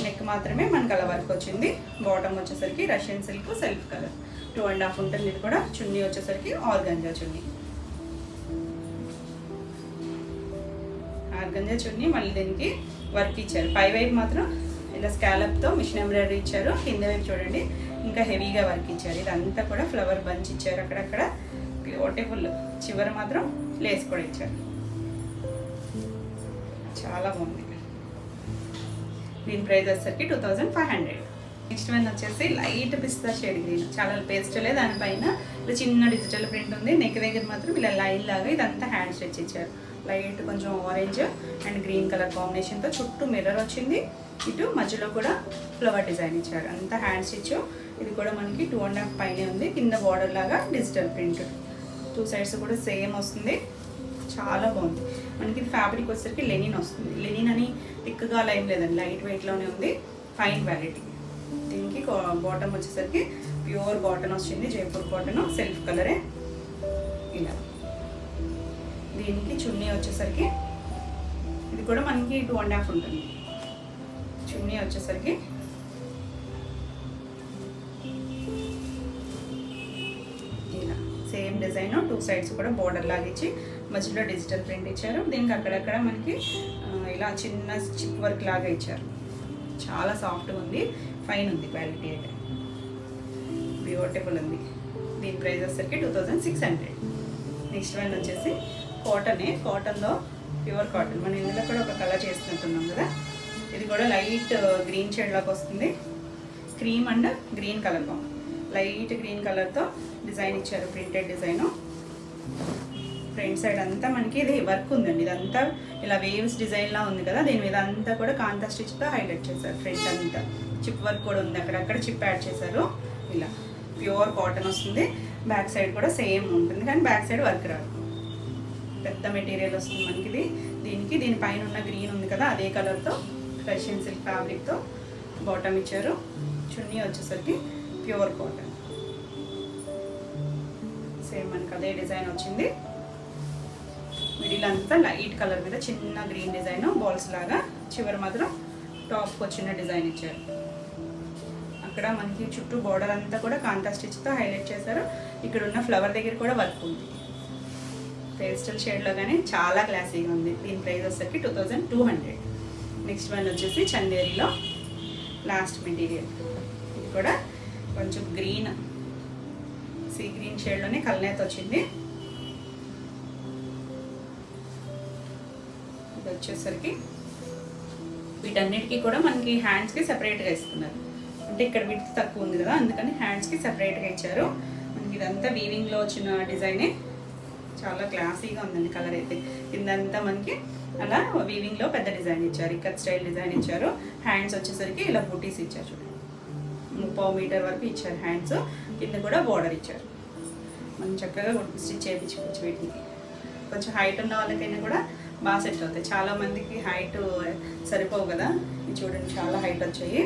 నెక్ మాత్రమే మనకి అలా వర్క్ వచ్చింది. బాటమ్ వచ్చేసరికి రష్యన్ సిల్క్ సెల్ఫ్ కలర్ 2.5 ఉంటుంది. ఇది కూడా చున్నీ వచ్చేసరికి ఆర్గంజా చున్నీ. ఆర్గంజా చున్నీ, మళ్ళీ దీనికి వర్క్ ఇచ్చారు. పై వైపు మాత్రం ఇలా స్కాలప్తో మిషన్ ఎంబ్రాయిడరీ ఇచ్చారు. కింద వైపు చూడండి ఇంకా హెవీగా వర్క్ ఇచ్చారు. ఇదంతా కూడా ఫ్లవర్ బంచ్ ఇచ్చారు. అక్కడక్కడ బ్యూటిఫుల్. చివర మాత్రం లేస్ కూడా ఇచ్చారు. చాలా బాగుంది. దీని ప్రైస్ వచ్చేసరికి 2500. నెక్స్ట్ వన్ వచ్చేసి లైట్ పిస్తా షేడ్ గ్రీన్. చాలా పేస్టలే, దానిపైన ఇలా చిన్న డిజిటల్ ప్రింట్ ఉంది. నెక్ దగ్గర మాత్రం ఇలా లైన్ లాగా ఇదంతా హ్యాండ్ స్టిచ్ ఇచ్చారు. లైట్ కొంచెం ఆరెంజ్ అండ్ గ్రీన్ కలర్ కాంబినేషన్తో చుట్టూ మిర్రర్ వచ్చింది. ఇటు మధ్యలో కూడా ఫ్లవర్ డిజైన్ ఇచ్చారు. అంతా హ్యాండ్ స్టిచ్. ఇది కూడా మనకి 2.5 పైనే ఉంది. కింద బార్డర్ లాగా డిజిటల్ ప్రింట్. 2 సైడ్స్ కూడా సేమ్ వస్తుంది. చాలా బాగుంది. మనకి ఫ్యాబ్రిక్ వచ్చేసరికి లెనిన్ వస్తుంది. లెనిన్ అని థిక్గా అలా ఏం లేదండి, లైట్ వెయిట్లోనే ఉంది. Fine quality. దీనికి బాటమ్ వచ్చేసరికి ప్యూర్ కాటన్ వచ్చింది, జైపూర్ కాటన్ సెల్ఫ్ కలరే ఇలా. దీనికి చున్నీ వచ్చేసరికి ఇది కూడా మనకి 2.5 ఉంటుంది. చున్నీ వచ్చేసరికి ఇలా సేమ్ డిజైన్. 2 సైడ్స్ కూడా బోర్డర్ లాగిచ్చి మధ్యలో డిజిటల్ ప్రింట్ ఇచ్చారు. దీనికి అక్కడక్కడ మనకి ఇలా చిన్న చిప్ వర్క్ లాగా ఇచ్చారు. చాలా సాఫ్ట్గా ఉంది, ఫైన్ ఉంది క్వాలిటీ అయితే. బ్యూటిఫుల్ ఉంది. దీని ప్రైస్ వచ్చేసరికి 2600. నెక్స్ట్ వన్ వచ్చేసి కాటనే. కాటన్లో ప్యూర్ కాటన్. మనం ఇందులో కూడా ఒక కలర్ చేస్తున్నట్టున్నాం కదా, ఇది కూడా లైట్ గ్రీన్ షేడ్ లాగా వస్తుంది. క్రీమ్ అండ్ గ్రీన్ కలర్లో లైట్ గ్రీన్ కలర్తో డిజైన్ ఇచ్చారు, ప్రింటెడ్ డిజైను. ఫ్రంట్ సైడ్ అంతా మనకి ఇది వర్క్ ఉందండి. ఇదంతా ఇలా వేవ్స్ డిజైన్లా ఉంది కదా, దీని మీద అంతా కూడా కాంతా స్టిచ్తో హైలైట్ చేశారు. ఫ్రంట్ అంతా చిప్ వర్క్ కూడా ఉంది, అక్కడక్కడ చిప్ యాడ్ చేశారు. ఇలా ప్యూర్ కాటన్ వస్తుంది. బ్యాక్ సైడ్ కూడా సేమ్ ఉంటుంది, కానీ బ్యాక్ సైడ్ వర్క్ రాదు. పెద్ద మెటీరియల్ వస్తుంది మనకి ఇది. దీనికి దీనిపైన ఉన్న గ్రీన్ ఉంది కదా, అదే కలర్తో రష్యన్ సిల్క్ ఫ్యాబ్రిక్తో బాటమ్ ఇచ్చారు. చున్నీ వచ్చేసరికి ప్యూర్ కాటన్, సేమ్ మనకి అదే డిజైన్ వచ్చింది. మిడిల్ అంతా లైట్ కలర్ మీద చిన్న గ్రీన్ డిజైన్ బాల్స్ లాగా, చివరి మాత్రం టాప్కి వచ్చిన డిజైన్ ఇచ్చారు. అక్కడ మనకి చుట్టూ బార్డర్ అంతా కూడా కాంతా స్టిచ్తో హైలైట్ చేశారు. ఇక్కడ ఉన్న ఫ్లవర్ దగ్గర కూడా వర్క్ ఉంది. పేస్టల్ షేడ్లో కానీ చాలా క్లాసీగా ఉంది. దీని ప్రైస్ వచ్చేసరికి 2200. నెక్స్ట్ వన్ వచ్చేసి చందేరిలో లాస్ట్ మెటీరియల్. ఇది కూడా కొంచెం గ్రీన్, సీ గ్రీన్ షేడ్లోనే కలనేత వచ్చింది. ఇది వచ్చేసరికి వీటన్నిటికీ కూడా మనకి హ్యాండ్స్కి సెపరేట్గా ఇస్తున్నారు. అంటే ఇక్కడ విడ్త్ తక్కువ ఉంది కదా, అందుకని హ్యాండ్స్కి సెపరేట్గా ఇచ్చారు. మనకి ఇదంతా వీవింగ్లో వచ్చిన డిజైనే. చాలా క్లాసీగా ఉందండి కలర్ అయితే. కిందంతా మనకి అలా వీవింగ్లో పెద్ద డిజైన్ ఇచ్చారు, ఇక్కత్ స్టైల్ డిజైన్ ఇచ్చారు. హ్యాండ్స్ వచ్చేసరికి ఇలా బూటీస్ ఇచ్చారు చూడండి, 3.5 మీటర్ వరకు ఇచ్చారు హ్యాండ్స్. కింద కూడా బోర్డర్ ఇచ్చారు. మనం చక్కగా స్టిచ్ చేయించుకోవచ్చు. వీటిని కొంచెం హైట్ ఉన్న వాళ్ళకైనా కూడా బాగా సెట్ అవుతాయి. చాలామందికి హైట్ సరిపోవు కదా, ఇది చూడండి చాలా హైట్ వచ్చాయి.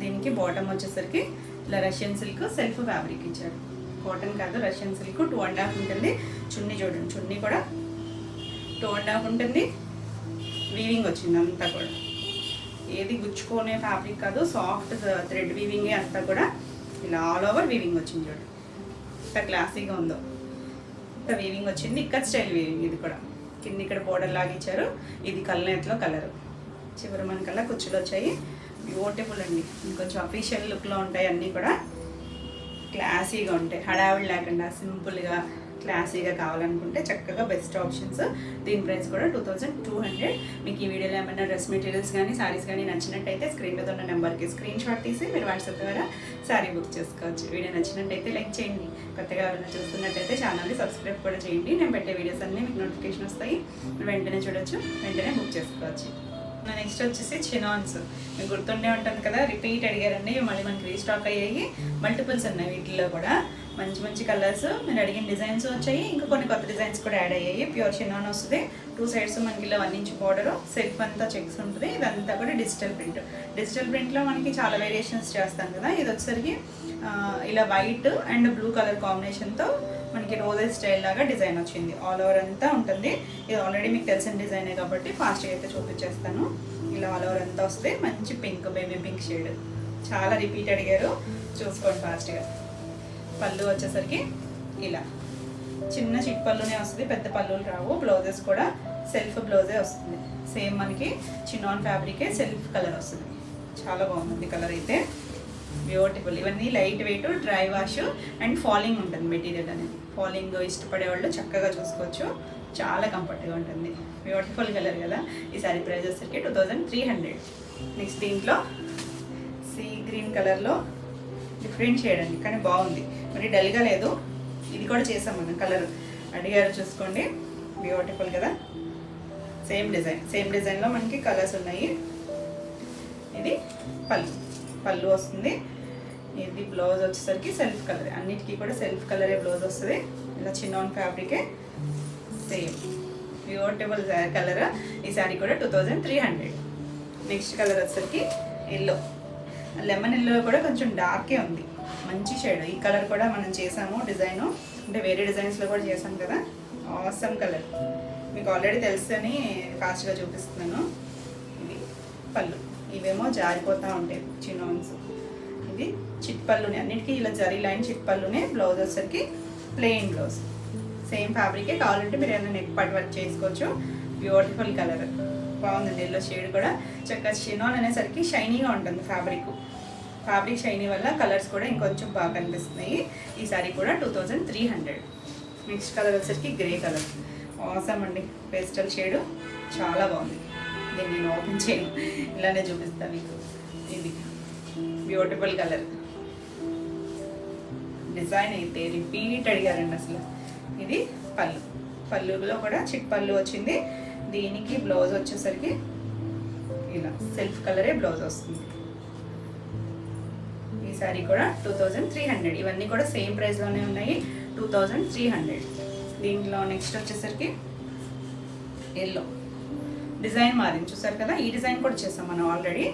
దీనికి బాటమ్ వచ్చేసరికి ఇలా రష్యన్ సిల్క్ సెల్ఫ్ ఫ్యాబ్రిక్ ఇచ్చారు. కాటన్ కాదు, రష్యన్ సిల్క్ 2.5 ఉంటుంది. చున్నీ చూడండి, చున్నీ కూడా 2.5 ఉంటుంది. వీవింగ్ వచ్చింది అంతా కూడా, ఏది గుచ్చుకునే ఫ్యాబ్రిక్ కాదు, సాఫ్ట్ థ్రెడ్ వీవింగే అంతా కూడా. ఇలా ఆల్ ఓవర్ వీవింగ్ వచ్చింది చూడండి, ఎంత క్లాసీగా ఉందో. ఇంత వీవింగ్ వచ్చింది, ఇక్కత్ స్టైల్ వీవింగ్. ఇది కూడా కింద ఇక్కడ బోర్డర్ లాగా ఇచ్చారు. ఇది కల్నేట్లో కలర్, చివరి మనకల్లా కుచ్చులు వచ్చాయి. బ్యూటిఫుల్ అండి, కొంచెం అఫీషియల్ లుక్లో ఉంటాయి. అన్నీ కూడా క్లాసీగా ఉంటాయి, హడావిడి లేకుండా సింపుల్గా క్లాసీగా కావాలనుకుంటే చక్కగా బెస్ట్ ఆప్షన్స్. దీని ప్రైస్ కూడా 2200. మీకు ఈ వీడియోలో ఏమైనా డ్రెస్ మెటీరియల్స్ కానీ సారీస్ కానీ నచ్చినట్టయితే స్క్రీన్ మీద ఉన్న నెంబర్కి స్క్రీన్ షాట్ తీసి మీరు వాట్సాప్ ద్వారా శారీ బుక్ చేసుకోవచ్చు. వీడియో నచ్చినట్టయితే లైక్ చేయండి. కొత్తగా ఎవరైనా చూస్తున్నట్టయితే ఛానల్ని సబ్స్క్రైబ్ కూడా చేయండి. నేను పెట్టే వీడియోస్ అన్నీ మీకు నోటిఫికేషన్ వస్తాయి, వెంటనే చూడొచ్చు, వెంటనే బుక్ చేసుకోవచ్చు. నెక్స్ట్ వచ్చేసి చినాన్స్. మీకు గుర్తుండే ఉంటుంది కదా, రిపీట్ అడిగారండి, మళ్ళీ మనకి రీస్టాక్ అయ్యాయి. మల్టిపుల్స్ ఉన్నాయి వీటిల్లో కూడా, మంచి మంచి కలర్స్, మీరు అడిగిన డిజైన్స్ వచ్చాయి. ఇంకా కొన్ని కొత్త డిజైన్స్ కూడా యాడ్ అయ్యాయి. ప్యూర్ చినాన్ వస్తుంది. 2 సైడ్స్ మనకి ఇలా 1 ఇంచ్ బార్డర్, సెల్ఫ్ అంతా చెక్స్ ఉంటుంది. ఇదంతా కూడా డిజిటల్ ప్రింట్. డిజిటల్ ప్రింట్లో మనకి చాలా వేరియేషన్స్ చేస్తాం కదా, ఇది వచ్చేసరికి ఇలా వైట్ అండ్ బ్లూ కలర్ కాంబినేషన్తో మనకి రోజెస్ స్టైల్ లాగా డిజైన్ వచ్చింది. ఆల్ ఓవర్ అంతా ఉంటుంది. ఇది ఆల్రెడీ మీకు తెలిసిన డిజైనే కాబట్టి ఫాస్ట్గా అయితే చూపించేస్తాను. ఇలా ఆల్ ఓవర్ అంతా వస్తే మంచి పింక్, బేబీ పింక్ షేడ్. చాలా రిపీట్ అడిగారు, చూసుకోండి ఫాస్ట్గా. పళ్ళు వచ్చేసరికి ఇలా చిన్న చిట్ పళ్ళునే వస్తుంది, పెద్ద పళ్ళులు రావు. బ్లౌజెస్ కూడా సెల్ఫ్ బ్లౌజే వస్తుంది. సేమ్ మనకి చినాన్ ఫ్యాబ్రికే సెల్ఫ్ కలర్ వస్తుంది. చాలా బాగుంది కలర్ అయితే, బ్యూటిఫుల్. ఇవన్నీ light weight, dry wash and falling ఉంటుంది మెటీరియల్ అనేది. ఫాలింగ్ ఇష్టపడే వాళ్ళు చక్కగా చూసుకోవచ్చు, చాలా కంఫర్ట్గా ఉంటుంది. బ్యూటిఫుల్ కలర్ కదా. ఈ సారీ ప్రైస్ వచ్చేసరికి 2300. నెక్స్ట్ దీంట్లో సీ గ్రీన్ కలర్లో డిఫరెంట్ షేడ్ అండి, కానీ బాగుంది, మరి డల్గా లేదు. ఇది కూడా చేసాం మనం, కలర్ అడిగారు చూసుకోండి. బ్యూటిఫుల్ కదా, సేమ్ డిజైన్లో మనకి కలర్స్ ఉన్నాయి. ఇది పళ్ళు వస్తుంది. ఇది బ్లౌజ్ వచ్చేసరికి సెల్ఫ్ కలర్, అన్నిటికీ కూడా సెల్ఫ్ కలరే బ్లౌజ్ వస్తుంది. ఇలా చిన్నాన్ ఫ్యాబ్రికే, సేమ్ బ్యూటిఫుల్ కలర్. ఈ శారీ కూడా 2300. నెక్స్ట్ కలర్ వచ్చేసరికి ఎల్లో, లెమన్ ఎల్లో కూడా కొంచెం డార్కే ఉంది, మంచి షేడ్. ఈ కలర్ కూడా మనం చేసాము డిజైను, అంటే వేరే డిజైన్స్లో కూడా చేసాం కదా. ఆసమ్ కలర్, మీకు ఆల్రెడీ తెలుసని ఫాస్ట్గా చూపిస్తున్నాను. ఇది పళ్ళు, ఇవేమో జారిపోతూ ఉంటాయి చిన్నోన్స్. ఇది చిట్ పళ్ళునే, అన్నిటికీ ఇలా జరీ లైన్ చిట్ పళ్ళునే. బ్లౌజ్ వచ్చేసరికి ప్లెయిన్ బ్లౌజ్, సేమ్ ఫ్యాబ్రికే. కావాలంటే మీరు ఏమైనా నెక్ పార్ట్ వర్క్ చేసుకోవచ్చు. బ్యూటిఫుల్ కలర్, బాగుందండి. ఎల్లో షేడ్ కూడా చక్కగా. చినాన్ అనేసరికి షైనీగా ఉంటుంది ఫ్యాబ్రిక్ షైనీ వల్ల కలర్స్ కూడా ఇంకొంచెం బాగా కనిపిస్తున్నాయి. ఈ సారీ కూడా 2300. నెక్స్ట్ కలర్ వచ్చేసరికి గ్రే కలర్, ఆసమ్ అండి. పేస్టల్ షేడ్ చాలా బాగుంది. దీన్ని నేను ఓపెన్ చేయను, ఇలానే చూపిస్తాను మీకు. ఇది బ్యూటిఫుల్ కలర్, డిజైన్ అయితే రిపీట్ అడిగారండి అసలు. ఇది పళ్ళులో కూడా చిట్ పళ్ళు వచ్చింది. దీనికి బ్లౌజ్ వచ్చేసరికి ఇలా సెల్ఫ్ కలరే బ్లౌజ్ వస్తుంది. ఈ సారీ కూడా 2300. ఇవన్నీ కూడా సేమ్ ప్రైస్లోనే ఉన్నాయి, 2300. దీంట్లో నెక్స్ట్ వచ్చేసరికి ఎల్లో డిజైన్ మారింది, చూసారు కదా. ఈ డిజైన్ కూడా చేసాం మనం ఆల్రెడీ.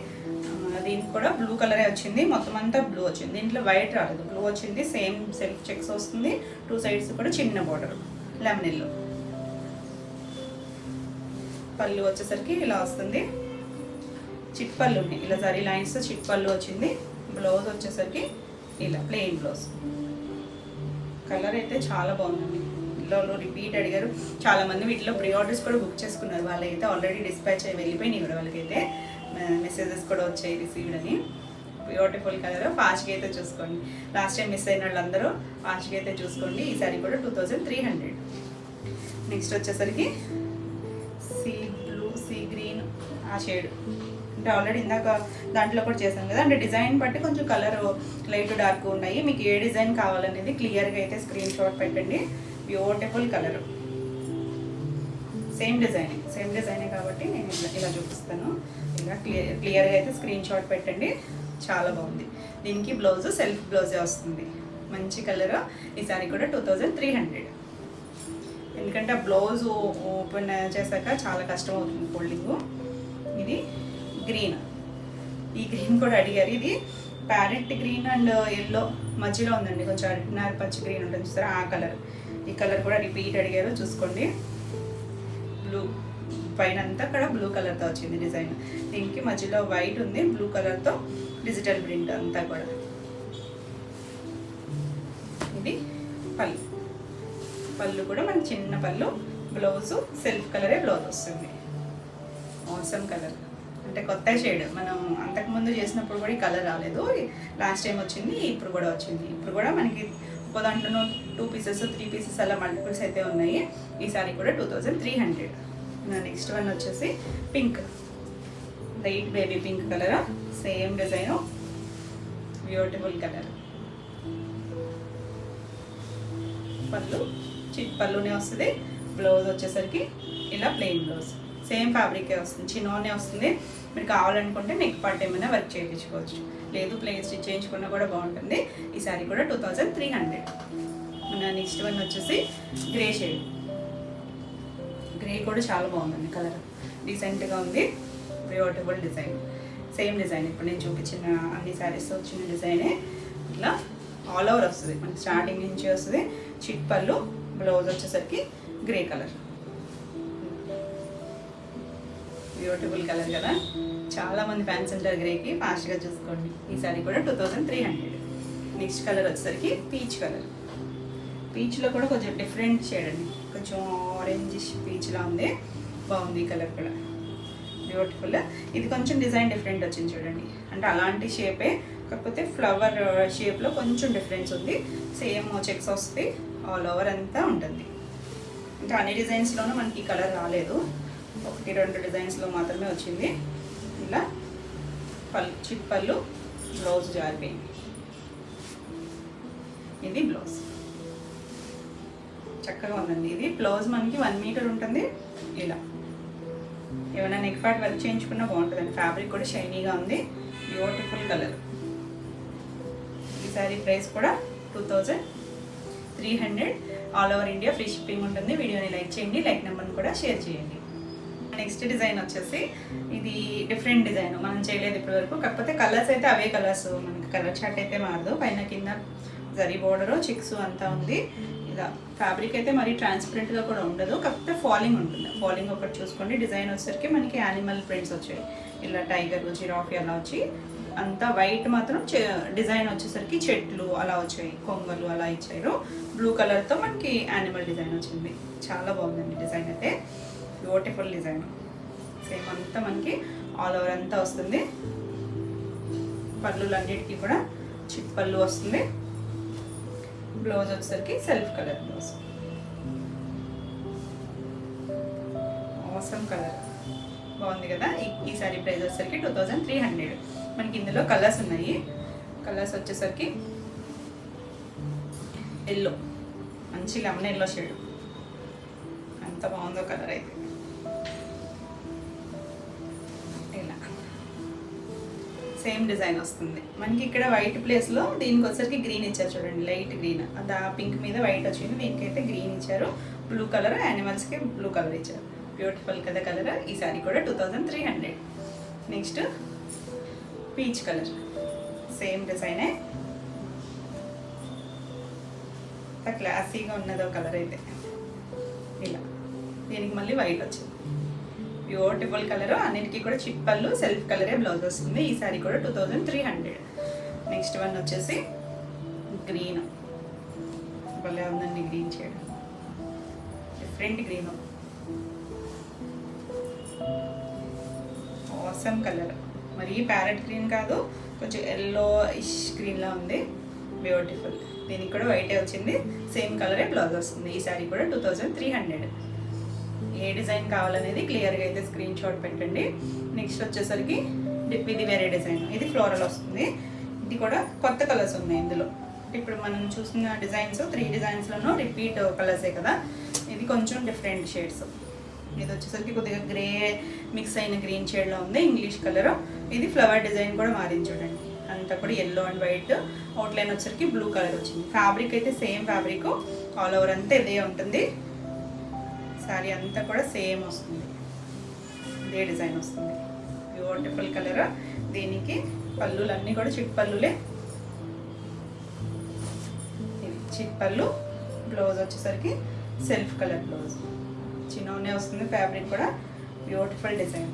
దీనికి కూడా బ్లూ కలరే వచ్చింది, మొత్తం అంతా బ్లూ వచ్చింది. దీంట్లో వైట్ రాలేదు, బ్లూ వచ్చింది. సేమ్ సెల్ఫ్ చెక్స్ వస్తుంది. 2 సైడ్స్ కూడా చిన్న బోర్డర్, లెమన్ ఎల్లో. పళ్ళు వచ్చేసరికి ఇలా వస్తుంది, చిట్ పళ్ళు ఉన్నాయి. ఇలా జరీ లైన్స్ చిట్ పళ్ళు వచ్చింది. బ్లౌజ్ వచ్చేసరికి ఇలా ప్లెయిన్ బ్లౌజ్. కలర్ అయితే చాలా బాగుందండి. ఇళ్ళలో రిపీట్ అడిగారు చాలామంది. వీటిలో ప్రీ ఆర్డర్స్ కూడా బుక్ చేసుకున్నారు. వాళ్ళైతే ఆల్రెడీ డిస్పాచ్ అయ్యి వెళ్ళిపోయినాయి కూడా. వాళ్ళకైతే మెసేజెస్ కూడా వచ్చాయి రిసీవ్డ్ అని. బ్యూటిఫుల్ కలర్, ఫాస్ట్గా అయితే చూసుకోండి. లాస్ట్ టైం మిస్ అయిన వాళ్ళందరూ ఫాస్ట్గా అయితే చూసుకోండి. ఈ సారీ కూడా 2300. నెక్స్ట్ వచ్చేసరికి సీ గ్రీన్ ఆ షేడ్, అంటే ఆల్రెడీ ఇందాక దాంట్లో కూడా చేసాం కదా. అంటే డిజైన్ బట్టి కొంచెం కలర్ లైట్ డార్క్ ఉన్నాయి. మీకు ఏ డిజైన్ కావాలనేది క్లియర్గా అయితే స్క్రీన్ షాట్ పెట్టండి. బ్యూటిఫుల్ కలర్, సేమ్ డిజైనే కాబట్టి నేను ఇలా చూపిస్తాను. ఇలా క్లియర్గా అయితే స్క్రీన్ షాట్ పెట్టండి. చాలా బాగుంది. దీనికి బ్లౌజ్ సెల్ఫ్ బ్లౌజే వస్తుంది. మంచి కలర్. ఈ సారీ కూడా 2300. ఎందుకంటే ఆ బ్లౌజ్ ఓపెన్ చేశాక చాలా కష్టం అవుతుంది ఫోల్డింగ్. ఇది గ్రీన్. ఈ గ్రీన్ కూడా అడిగారు. ఇది ప్యారెట్ గ్రీన్ అండ్ ఎల్లో మధ్యలో ఉందండి. కొంచెం అడిగినారు పచ్చి గ్రీన్ ఉంటుంది చూస్తారా, ఆ కలర్. ఈ కలర్ కూడా రిపీట్ అడిగారు, చూసుకోండి. బ్లూ పైన అంతా కూడా బ్లూ కలర్తో వచ్చింది డిజైన్. దీనికి మధ్యలో వైట్ ఉంది, బ్లూ కలర్తో డిజిటల్ ప్రింట్ అంతా కూడా. ఇది పళ్ళు కూడా మనకి చిన్న పళ్ళు. బ్లౌజ్ సెల్ఫ్ కలరే బ్లౌజ్ వస్తుంది. ఆసమ్ కలర్ అంటే కొత్త షేడ్. మనం అంతకుముందు చేసినప్పుడు కూడా ఈ కలర్ రాలేదు. లాస్ట్ టైం వచ్చింది, ఇప్పుడు కూడా వచ్చింది. ఇప్పుడు కూడా మనకి ఒక దాంట్లో 2 పీసెస్ 3 పీసెస్ అలా మల్టిపుల్స్ అయితే ఉన్నాయి. ఈ సారీ కూడా 2300. నెక్స్ట్ వన్ వచ్చేసి pink, light baby pink colour. Same design, beautiful colour. పళ్ళు పళ్ళునే వస్తుంది. బ్లౌజ్ వచ్చేసరికి ఇలా ప్లెయిన్ బ్లౌజ్. సేమ్ ఫ్యాబ్రికే వస్తుంది, చిన్నోనే వస్తుంది. మీరు కావాలనుకుంటే నెక్ పార్ట్ ఏమైనా వర్క్ చేయించుకోవచ్చు, లేదు ప్లెయిన్ స్టిచ్ చేయించుకున్నా కూడా బాగుంటుంది. ఈ సారీ కూడా 2300. మన నెక్స్ట్ వన్ వచ్చేసి గ్రే షేడ్. గ్రే కూడా చాలా బాగుందండి కలర్. డీసెంట్గా ఉంది, బ్యూటిఫుల్ డిజైన్. సేమ్ డిజైన్ ఇప్పుడు నేను చూపించిన అన్ని శారీస్ వచ్చిన డిజైనే. ఇట్లా ఆల్ ఓవర్ వస్తుంది మనకి, స్టార్టింగ్ నుంచి వస్తుంది. చిట్ పళ్ళు, బ్లౌజ్ వచ్చేసరికి గ్రే కలర్. బ్యూటిఫుల్ కలర్ కదా, చాలా మంది ఫ్యాన్స్ ఉంటారు గ్రేకి. ఫాస్ట్గా చూసుకోండి. ఈ సారీ కూడా 2300. నెక్స్ట్ కలర్ వచ్చేసరికి పీచ్ కలర్. పీచ్లో కూడా కొంచెం డిఫరెంట్ షేడ్ అండి, కొంచెం ఆరెంజిష్ పీచ్లా ఉంది. బాగుంది ఈ కలర్ కూడా, బ్యూటిఫుల్. ఇది కొంచెం డిజైన్ డిఫరెంట్ వచ్చింది చూడండి. అంటే అలాంటి షేపే, కాకపోతే ఫ్లవర్ షేప్లో కొంచెం డిఫరెన్స్ ఉంది. సేమ్ చెక్స్ వస్తాయి, ఆల్ ఓవర్ అంతా ఉంటుంది. ఇంకా అన్ని డిజైన్స్లోనూ మనకి ఈ కలర్ రాలేదు, 1-2 డిజైన్స్లో మాత్రమే వచ్చింది. ఇలా చిట్ పళ్ళు, బ్లౌజ్ జారిపోయింది. ఇది బ్లౌజ్ చక్కగా ఉందండి. ఇది బ్లౌజ్ మనకి 1 మీటర్ ఉంటుంది. ఇలా ఏమైనా నెక్ పార్ట్ వర్క్ చేయించుకున్నా బాగుంటుందండి. ఫ్యాబ్రిక్ కూడా షైనీగా ఉంది, బ్యూటిఫుల్ కలర్. ఈ సారీ ప్రైస్ కూడా 2300. All over India free shipping ఉంటుంది. వీడియోని లైక్ చేయండి, లైక్ నెంబర్ని కూడా షేర్ చేయండి. నెక్స్ట్ డిజైన్ వచ్చేసి ఇది డిఫరెంట్ డిజైన్, మనం చేయలేదు ఇప్పటివరకు. కాకపోతే కలర్స్ అయితే అవే కలర్స్, మనకి కలర్ చార్ట్ అయితే మారదు. పైన కింద జరీ బోర్డరు, చిక్స్ అంతా ఉంది. ఇలా ఫ్యాబ్రిక్ అయితే మరీ ట్రాన్స్పరెంట్గా కూడా ఉండదు, కాకపోతే ఫాలింగ్ ఉంటుంది. ఫాలింగ్ ఒకటి చూసుకోండి. డిజైన్ వచ్చేసరికి మనకి యానిమల్ ప్రింట్స్ వచ్చాయి, ఇలా టైగర్, జిరాఫీ అలా వచ్చి. అంతా వైట్ మాత్రం డిజైన్ వచ్చేసరికి చెట్లు అలా వచ్చాయి, కొంగలు అలా ఇచ్చారు. బ్లూ కలర్తో మనకి యానిమల్ డిజైన్ వచ్చింది. చాలా బాగుందండి డిజైన్ అయితే, బ్యూటిఫుల్ డిజైన్. సేమ్ అంతా మనకి ఆల్ ఓవర్ అంతా వస్తుంది. పళ్ళులన్నిటికీ కూడా చిట్ పళ్ళు వస్తుంది. బ్లౌజ్ వచ్చేసరికి self colour blouse. Awesome colour, బాగుంది కదా. ఈ సారీ ప్రైస్ వచ్చేసరికి 2300. మనకి ఇందులో కలర్స్ ఉన్నాయి. కలర్స్ వచ్చేసరికి ఎల్లో, మంచి లెమన్ ఎల్లో షేడ్. ఎంత బాగుందో కలర్ అయితే. ఇలా సేమ్ డిజైన్ వస్తుంది మనకి. ఇక్కడ వైట్ ప్లేస్లో దీనికి వచ్చేసరికి గ్రీన్ ఇచ్చారు చూడండి, లైట్ గ్రీన్. అది ఆ పింక్ మీద వైట్ వచ్చింది, దీనికైతే గ్రీన్ ఇచ్చారు. బ్లూ కలర్, యానిమల్స్కి బ్లూ కలర్ ఇచ్చారు. బ్యూటిఫుల్ కదా కలర్. ఈ సారీ కూడా 2300. నెక్స్ట్ పీచ్ కలర్, సేమ్ డిజైనే. క్లాసీగా ఉన్నదో కలర్ అయితే. ఇలా దీనికి మళ్ళీ వైట్ వచ్చింది, బ్యూటిఫుల్ కలర్. అన్నిటికీ కూడా చిట్ పళ్ళు, సెల్ఫ్ కలరే బ్లౌజ్ వస్తుంది. ఈ సారీ కూడా 2300. నెక్స్ట్ వన్ వచ్చేసి గ్రీన్. భలే ఉందండి green shade, different green, awesome colour. మరి ప్యారెట్ గ్రీన్ కాదు, కొంచెం ఎల్లో ఇష్ గ్రీన్లా ఉంది, బ్యూటిఫుల్. దీనికి కూడా వైటే వచ్చింది, సేమ్ కలరే బ్లౌజ్ వస్తుంది. ఈ సారీ కూడా 2300. ఏ డిజైన్ కావాలనేది క్లియర్గా అయితే స్క్రీన్ షాట్ పెట్టండి. నెక్స్ట్ వచ్చేసరికి ఇది వేరే డిజైన్, ఇది ఫ్లోరల్ వస్తుంది. ఇది కూడా కొత్త కలర్స్ ఉన్నాయి ఇందులో. ఇప్పుడు మనం చూసిన డిజైన్స్ 3 డిజైన్స్లోనూ రిపీట్ కలర్సే కదా. ఇది కొంచెం డిఫరెంట్ షేడ్స్. ఇది వచ్చేసరికి కొద్దిగా గ్రే మిక్స్ అయిన గ్రీన్ షేడ్లో ఉంది, ఇంగ్లీష్ కలర్. ఇది ఫ్లవర్ డిజైన్ కూడా మారింది చూడండి, అంతా కూడా ఎల్లో అండ్ వైట్, అవుట్లైన్ వచ్చరికి బ్లూ కలర్ వచ్చింది. ఫ్యాబ్రిక్ అయితే సేమ్ ఫ్యాబ్రిక్, ఆల్ ఓవర్ అంతా ఇదే ఉంటుంది. శారీ అంతా కూడా సేమ్ వస్తుంది, ఇదే డిజైన్ వస్తుంది. Beautiful colour. దీనికి పళ్ళులన్నీ కూడా చిట్ పళ్ళులే, ఇది చిట్ పళ్ళు. బ్లౌజ్ వచ్చేసరికి సెల్ఫ్ కలర్ బ్లౌజ్, చిన్ననే వస్తుంది. ఫ్యాబ్రిక్ కూడా బ్యూటిఫుల్ డిజైన్,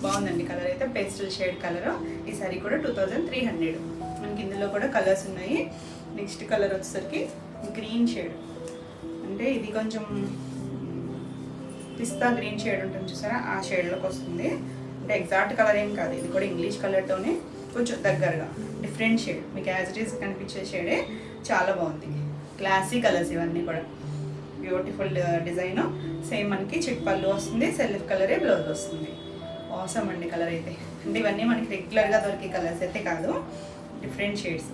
బాగుందండి. కలర్ అయితే పేస్టల్ షేడ్ కలర్. ఈ సారీ కూడా 2300. మనకి ఇందులో కూడా కలర్స్ ఉన్నాయి. నెక్స్ట్ కలర్ వచ్చేసరికి గ్రీన్ షేడ్, అంటే ఇది కొంచెం పిస్తా గ్రీన్ షేడ్ ఉంటుంది చూసారా, ఆ షేడ్లోకి వస్తుంది. అంటే ఎగ్జాక్ట్ కలర్ ఏం కాదు, ఇది కూడా ఇంగ్లీష్ కలర్తోనే కొంచెం దగ్గరగా డిఫరెంట్ షేడ్. మీకు యాజ్ ఇట్ ఈస్ కనిపించే షేడే, చాలా బాగుంది. క్లాసీ కలర్స్ ఇవన్నీ కూడా, బ్యూటిఫుల్ డిజైన్. సేమ్ మనకి చిట్ పళ్ళు వస్తుంది, సెల్ఫ్ కలరే బ్లౌజ్ వస్తుంది. ఆసమ్ అండి కలర్ అయితే. అంటే ఇవన్నీ మనకి రెగ్యులర్గా దొరికే కలర్స్ అయితే కాదు, డిఫరెంట్ షేడ్స్.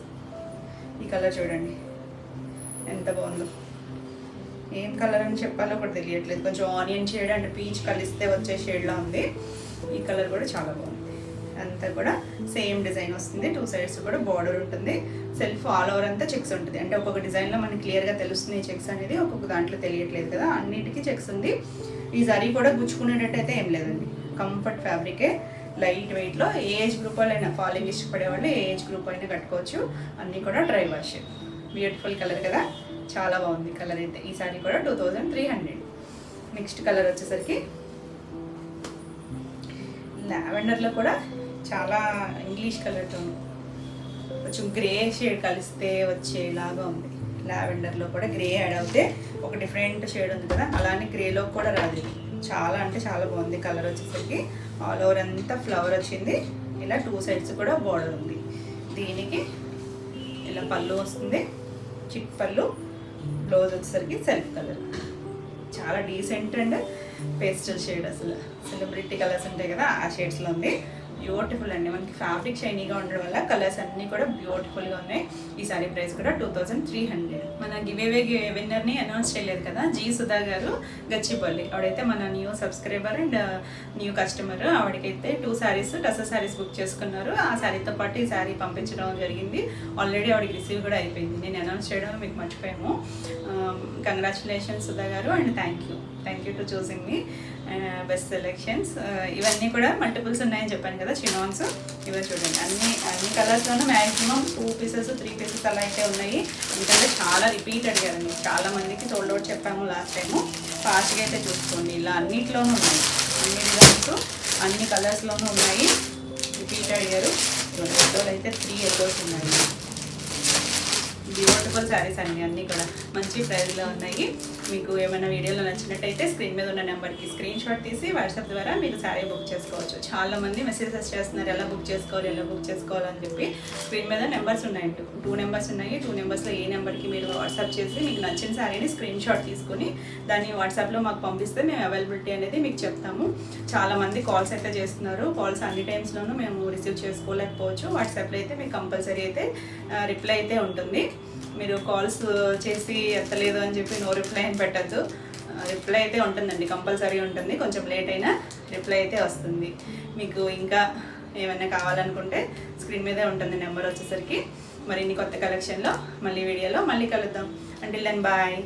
ఈ కలర్ చూడండి ఎంత బాగుందో, ఏం కలర్ అని చెప్పాలో కూడా తెలియట్లేదు. కొంచెం ఆనియన్ షేడ్ అండ్ పీచ్ కలిస్తే వచ్చే షేడ్లో ఉంది. ఈ కలర్ కూడా చాలా బాగుంది. అంతా కూడా సేమ్ డిజైన్ వస్తుంది, 2 సైడ్స్ కూడా బార్డర్ ఉంటుంది. సెల్ఫ్ ఆల్ ఓవర్ అంతా చెక్స్ ఉంటుంది. అంటే ఒక్కొక్క డిజైన్లో మనకి క్లియర్గా తెలుస్తుంది ఈ చెక్స్ అనేది, ఒక్కొక్క దాంట్లో తెలియట్లేదు కదా, అన్నిటికీ చెక్స్ ఉంది. ఈ సారీ కూడా గుచ్చుకునేటట్టు అయితే ఏం లేదండి, కంఫర్ట్ ఫ్యాబ్రికే, లైట్ వెయిట్లో. ఏ ఏజ్ గ్రూప్ వాళ్ళైనా, ఫాలింగ్ ఇష్టపడే వాళ్ళు ఏ ఏజ్ గ్రూప్ అయినా కట్టుకోవచ్చు. అన్నీ కూడా డ్రై వాష్. బ్యూటిఫుల్ కలర్ కదా, చాలా బాగుంది కలర్ అయితే. ఈ సారీ కూడా 2300. నెక్స్ట్ కలర్ వచ్చేసరికి లావెండర్లో కూడా చాలా ఇంగ్లీష్ కలర్తో కొంచెం గ్రే షేడ్ కలిస్తే వచ్చేలాగా ఉంది. లావెండర్లో కూడా గ్రే యాడ్ అవుతే ఒక డిఫరెంట్ షేడ్ ఉంది కదా, అలానే గ్రేలో కూడా రాదు. చాలా అంటే చాలా బాగుంది కలర్ వచ్చేసరికి. ఆల్ ఓవర్ అంతా ఫ్లవర్ వచ్చింది, ఇలా 2 సైడ్స్ కూడా బార్డర్ ఉంది. దీనికి ఇలా పళ్ళు వస్తుంది, చిట్ పళ్ళు. బ్లౌజ్ వచ్చేసరికి సెల్ఫ్ కలర్, చాలా డీసెంట్ అండ్ పేస్టల్ షేడ్. అసలు సెలబ్రిటీ కలర్స్ ఉంటాయి కదా, ఆ షేడ్స్లో ఉంది. బ్యూటిఫుల్ అండి. మనకి ఫ్యాబ్రిక్ షైనీగా ఉండడం వల్ల కలర్స్ అన్నీ కూడా బ్యూటిఫుల్గా ఉన్నాయి. ఈ సారీ ప్రైస్ కూడా 2300. మన గివేవే విన్నర్ని అనౌన్స్ చేయలేదు కదా, జీ సుధా గారు గచ్చిపల్లి. ఆవిడైతే మన new subscriber and new customer. ఆవిడకైతే 2 సారీస్ టసర్ సారీస్ బుక్ చేసుకున్నారు. ఆ సారీతో పాటు ఈ సారీ పంపించడం జరిగింది. ఆల్రెడీ ఆవిడకి రిసీవ్ కూడా అయిపోయింది. నేను అనౌన్స్ చేయడం మీకు మర్చిపోయాము. కంగ్రాచులేషన్స్ సుధా గారు, and thank you to choosing me. Best selections. ఇవన్నీ కూడా మల్టిపుల్స్ ఉన్నాయని చెప్పాను కదా, చినాన్స్. ఇవే చూడండి, అన్ని కలర్స్లోనూ మ్యాక్సిమం 2 పీసెస్ 3 పీసెస్ అలా అయితే ఉన్నాయి. ఎందుకంటే చాలా రిపీట్ అడిగారండి, చాలా మందికి సోల్డ్ అవుట్ చెప్పాము లాస్ట్ టైము. ఫాస్ట్గా అయితే చూసుకోండి, ఇలా అన్నిట్లోనూ ఉన్నాయి, అన్ని డిజైన్స్ అన్ని కలర్స్లోనూ ఉన్నాయి. రిపీట్ అడిగారు. ఎల్లోలు అయితే 3 ఎల్లోస్ ఉన్నాయి. బ్యూటిఫుల్ శారీస్ అండి, అన్నీ కూడా మంచి ప్రైస్లో ఉన్నాయి. మీకు ఏమైనా వీడియోలో నచ్చినట్టయితే స్క్రీన్ మీద ఉన్న నెంబర్కి స్క్రీన్ షాట్ తీసి వాట్సాప్ ద్వారా మీరు శారీ బుక్ చేసుకోవచ్చు. చాలా మంది మెసేజెస్ చేస్తున్నారు, ఎలా బుక్ చేసుకోవాలని చెప్పి. స్క్రీన్ మీద నెంబర్స్ ఉన్నాయి, 2 నెంబర్స్ ఉన్నాయి. 2 నెంబర్స్లో ఏ నెంబర్కి మీరు వాట్సాప్ చేసి మీకు నచ్చిన శారీని స్క్రీన్ షాట్ తీసుకొని దాన్ని వాట్సాప్లో మాకు పంపిస్తే మేము అవైలబిలిటీ అనేది మీకు చెప్తాము. చాలామంది కాల్స్ అయితే చేస్తున్నారు, కాల్స్ అన్ని టైమ్స్లోనూ మేము రిసీవ్ చేసుకోలేకపోవచ్చు. వాట్సాప్లో అయితే మీకు కంపల్సరీ అయితే రిప్లై అయితే ఉంటుంది. మీరు కాల్స్ చేసి ఎత్తలేదు అని చెప్పి నో రిప్లై అని పెట్టద్దు. రిప్లై అయితే ఉంటుందండి, కంపల్సరీ ఉంటుంది. కొంచెం లేట్ అయినా రిప్లై అయితే వస్తుంది. మీకు ఇంకా ఏమైనా కావాలనుకుంటే స్క్రీన్ మీదే ఉంటుంది నెంబర్ వచ్చేసరికి. మరిన్ని కొత్త కలెక్షన్లో మళ్ళీ వీడియోలో మళ్ళీ కలుద్దాం. Until then bye.